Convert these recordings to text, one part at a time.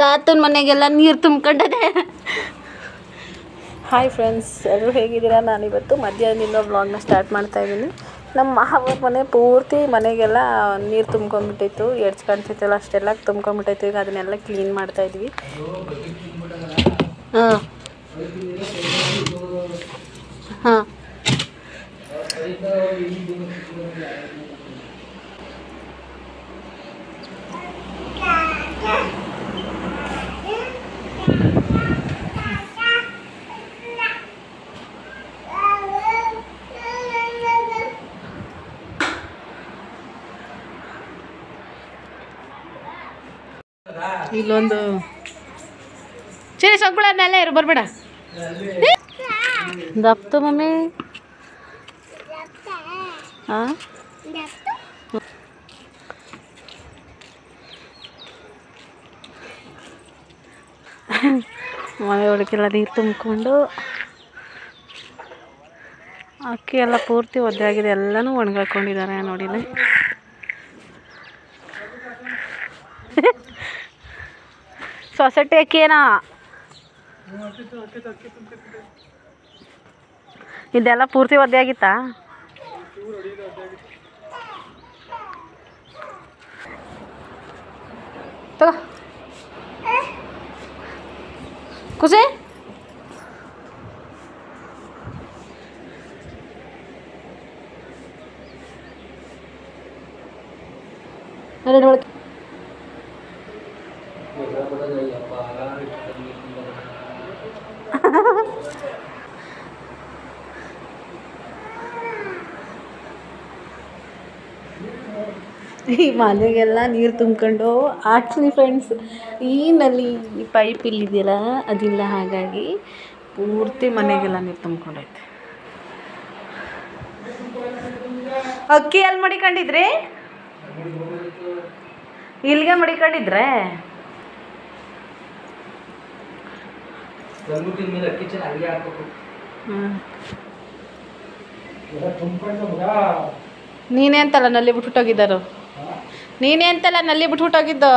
ತಾತನ ಮನೆಗೆಲ್ಲ ನೀರು ತುಂಬ್ಕೊಂಡದೆ. ಹಾಯ್ ಫ್ರೆಂಡ್ಸ್, ಎಲ್ಲರೂ ಹೇಗಿದ್ದೀರಾ? ನಾನಿವತ್ತು ಮಧ್ಯಾಹ್ನದಿಂದ ವ್ಲಾಗ್ನ ಸ್ಟಾರ್ಟ್ ಮಾಡ್ತಾಯಿದ್ದೀನಿ. ನಮ್ಮ ಮಾವ ಮನೆ ಪೂರ್ತಿ ಮನೆಗೆಲ್ಲ ನೀರು ತುಂಬ್ಕೊಂಡ್ಬಿಟ್ಟಿತ್ತು, ಎಡ್ಚ್ ಕಾಣ್ತಿತ್ತಲ್ಲ ಅಷ್ಟೆಲ್ಲ ತುಂಬ್ಕೊಂಡ್ಬಿಟ್ಟೈತು. ಈಗ ಅದನ್ನೆಲ್ಲ ಕ್ಲೀನ್ ಮಾಡ್ತಾಯಿದ್ವಿ. ಹಾಂ ಹಾಂ ಇಲ್ಲೊಂದು ಸರಿ ಸೊಗ್ಗಳನ್ನೆಲ್ಲ ಇರು, ಬರಬೇಡ. ದಪ್ತು ಮಮ್ಮಿ. ಹಾಂ ಮನೆ ಒಳಗೆಲ್ಲ ನೀರು ತುಂಬಿಕೊಂಡು ಅಕ್ಕಿ ಎಲ್ಲ ಪೂರ್ತಿ ಒದ್ದೆ ಆಗಿದೆ. ಎಲ್ಲನೂ ಒಣಗಾಕೊಂಡಿದ್ದಾರೆ ನೋಡಿಲ್ಲ. ಸೊಸೈಟಿ ಅಕ್ಕಿ ಏನೋ ಇದೆಲ್ಲ ಪೂರ್ತಿ ಒದ್ದೆ ಆಗಿತ್ತಾ? ತಗೋ ಖುಷಿ. ಒಳಗೆ ಈ ಮನೆಗೆಲ್ಲ ನೀರು ತುಂಬ್ಕೊಂಡು ಆ್ಯಕ್ಚುಲಿ ಫ್ರೆಂಡ್ಸ್, ಈ ನಲ್ಲಿ ಈ ಪೈಪ್ ಇಲ್ಲಿದೆಯಲ್ಲ ಅದಿಲ್ಲ, ಹಾಗಾಗಿ ಪೂರ್ತಿ ಮನೆಗೆಲ್ಲ ನೀರು ತುಂಬ್ಕೊಂಡೈತೆ. ಅಕ್ಕಿ ಎಲ್ಲಿ ಮಡಿಕೊಂಡಿದ್ರಿ? ಇಲ್ಲಿಗೆ ಮಡಿಕೊಂಡಿದ್ರೆ ನೀನೇ ಅಂತಲ್ಲ ನಲ್ಲಿ ಬಿಟ್ಬಿಟ್ಟೋಗಿದ್ದರು. ನೀನೇ ಅಂತಲ್ಲ ನಲ್ಲಿ ಬಿಟ್ಬಿಟ್ಟೋಗಿದ್ದು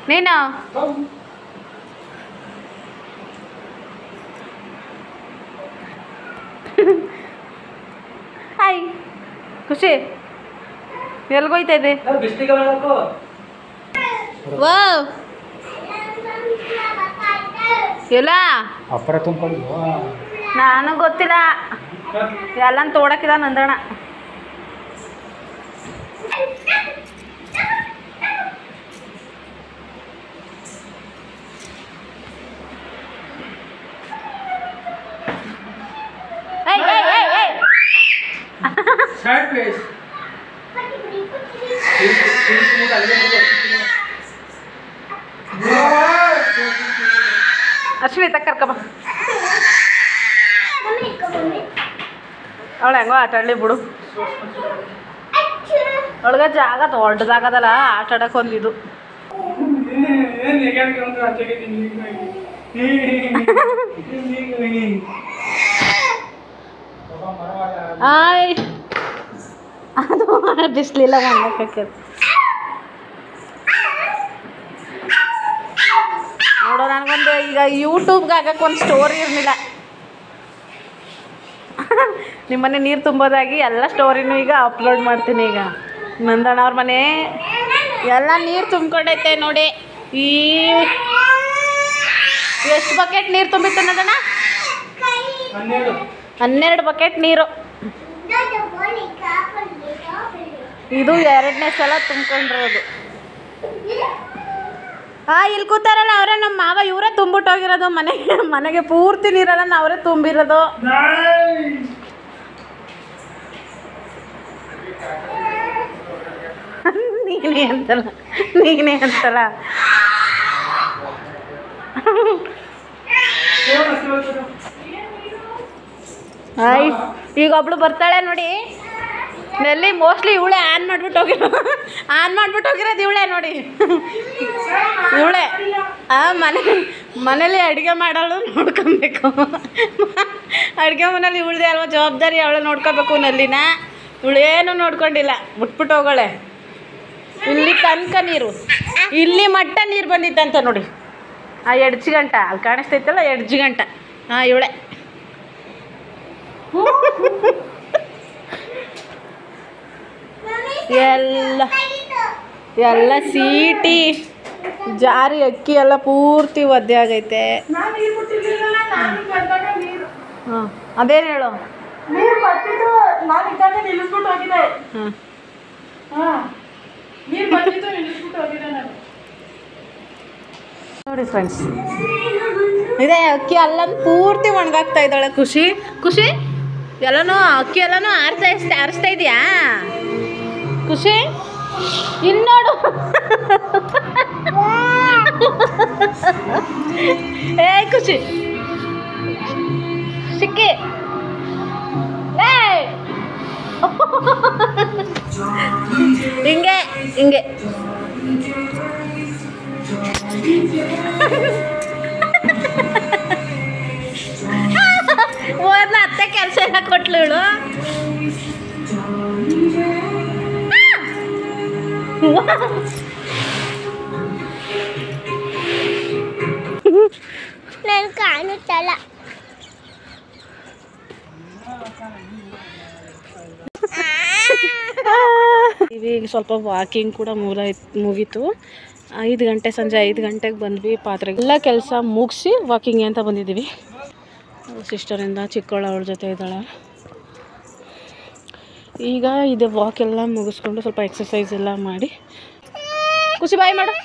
ನೀನು. ಹಾಯ್ ಖುಷಿ, ಎಲ್ಗೋಯ್ತಾ ಇದೆ? ವಾವ್, ಎಲ್ಲ ನಾನು ಗೊತ್ತಿಲ್ಲ, ಎಲ್ಲ ತೋಡಕ್ಕಿದ ನಂದಣ. ಅಶ್ವಿನಿ ತಕ್ಕರ್ಕಮ್ಮ, ಅವಳು ಹೆಂಗೋ ಆಟ ಆಡಲಿ ಬಿಡು. ಅವಳಿಗೆ ಜಾಗ ದೊಡ್ಡದಾಗದಲ್ಲ ಆಟ ಆಡಕ್ಕೆ ಒಂದಿದು. ಆಯ್ ಅದು ಬಿಸ್ಲಿಲ್ಲ ಒಣಗಕ್ಕೆ. ನೋಡೋ, ನನಗೊಂದು ಈಗ ಯೂಟ್ಯೂಬ್ಗೆ ಹಾಕಕ್ಕೆ ಒಂದು ಸ್ಟೋರಿ ಇರಲಿಲ್ಲ. ನಿಮ್ಮನೆ ನೀರು ತುಂಬೋದಾಗಿ ಎಲ್ಲ ಸ್ಟೋರಿನೂ ಈಗ ಅಪ್ಲೋಡ್ ಮಾಡ್ತೀನಿ. ಈಗ ನಂದಣ್ಣ ಅವ್ರ ಮನೆ ಎಲ್ಲ ನೀರು ತುಂಬ್ಕೊಂಡೈತೆ ನೋಡಿ. ಈ ಎಷ್ಟು ಬಕೆಟ್ ನೀರು ತುಂಬಿತ್ತು ನಂದಣ್ಣ? 12 ಬಕೆಟ್ ನೀರು. ಇದು 2ನೇ ಸಲ ತುಂಬ್ಕೊಂಡಿರೋದು. ಇಲ್ಲಿ ಕೂತಾರಲ್ಲ ಅವರೇ ನಮ್ಮ ಮಾವ, ಇವರೇ ತುಂಬಿಟ್ಟೋಗಿರೋದು ಮನೆಗೆ ಪೂರ್ತಿ ನೀರಲ್ಲ ಅವರೇ ತುಂಬಿರೋದು. ನೀನೇ ಅಂತಲ್ಲ ಹಾಯ್. ಈಗ ಒಬ್ಳು ಬರ್ತಾಳೆ ನೋಡಿ, ನೆಲ್ಲಿ ಮೋಸ್ಟ್ಲಿ ಇವಳೆ ಆನ್ ಮಾಡ್ಬಿಟ್ಟು ಹೋಗಿರೋದು ಇವಳೆ ನೋಡಿ. ಇವಳೆ ಮನೇಲಿ ಅಡುಗೆ ಮಾಡೋಳು ನೋಡ್ಕೊಬೇಕು. ಅಡುಗೆ ಮನೇಲಿ ಇವಳದೆ ಅಲ್ವ ಜವಾಬ್ದಾರಿ, ಅವಳು ನೋಡ್ಕೋಬೇಕು. ನಲ್ಲಿನ ಇವಳೇನು ನೋಡ್ಕೊಂಡಿಲ್ಲ, ಬಿಟ್ಬಿಟ್ಟು ಹೋಗೋಳೆ. ಇಲ್ಲಿ ತನಕ ನೀರು ಇಲ್ಲಿ ಮಟ್ಟ ನೀರು ಬಂದಿತ್ತಂತ ನೋಡಿ. ಆ ಎಡ್ಜ್ ಗಂಟ ಅಲ್ಲಿ ಕಾಣಿಸ್ತೈತಲ್ಲ, ಎಡ್ಜ್ ಗಂಟ. ಹಾಂ, ಇವಳೆ ಎಲ್ಲ ಸೀಟಿ ಜಾರಿ ಅಕ್ಕಿ ಎಲ್ಲ ಪೂರ್ತಿ ಒದ್ದೆ ಆಗೈತೆ. ಹಾಂ, ಅದೇನು ಹೇಳು. ನೋಡಿ ಫ್ರೆಂಡ್ಸ್, ಇದೆ ಅಕ್ಕಿ ಎಲ್ಲ ಪೂರ್ತಿ ಒಣಗಾಗ್ತಾ ಇದ್ದಾಳೆ. ಖುಷಿ ಖುಷಿ ಎಲ್ಲನೂ ಅಕ್ಕಿ ಎಲ್ಲನೂ ಆರಿಸ್ತಾ ಇದೆಯಾ ಖುಷಿ? ಇನ್ನೋಡು ಏ ಖುಷಿ ಸಿಕ್ಕಿ ಹಿಂಗೆ ಹಿಂಗೆ ಓದ್ನ ಅತ್ತೆ ಕೆಲಸ ಎಲ್ಲ ಕೊಟ್ಲು ಇವಳು. ನಾನು ಕಾಣುತ್ತಲ್ಲ. ಈಗ ಸ್ವಲ್ಪ ವಾಕಿಂಗ್ ಕೂಡ ಮುಗೀತು. 5 ಗಂಟೆ, ಸಂಜೆ 5 ಗಂಟೆಗೆ ಬಂದ್ವಿ. ಪಾತ್ರೆ ಎಲ್ಲ ಕೆಲಸ ಮುಗಿಸಿ ವಾಕಿಂಗ್ ಅಂತ ಬಂದಿದ್ದೀವಿ. ಸಿಸ್ಟರಿಂದ ಚಿಕ್ಕವಳ ಅವಳ ಜೊತೆ ಇದ್ದಾಳೆ. ಈಗ ಇದು ವಾಕ್ ಎಲ್ಲ ಮುಗಿಸ್ಕೊಂಡು ಸ್ವಲ್ಪ ಎಕ್ಸಸೈಸ್ ಎಲ್ಲ ಮಾಡಿ. ಖುಷಿ ಬಾಯ್ ಮಾಡು,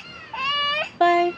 ಬಾಯ್.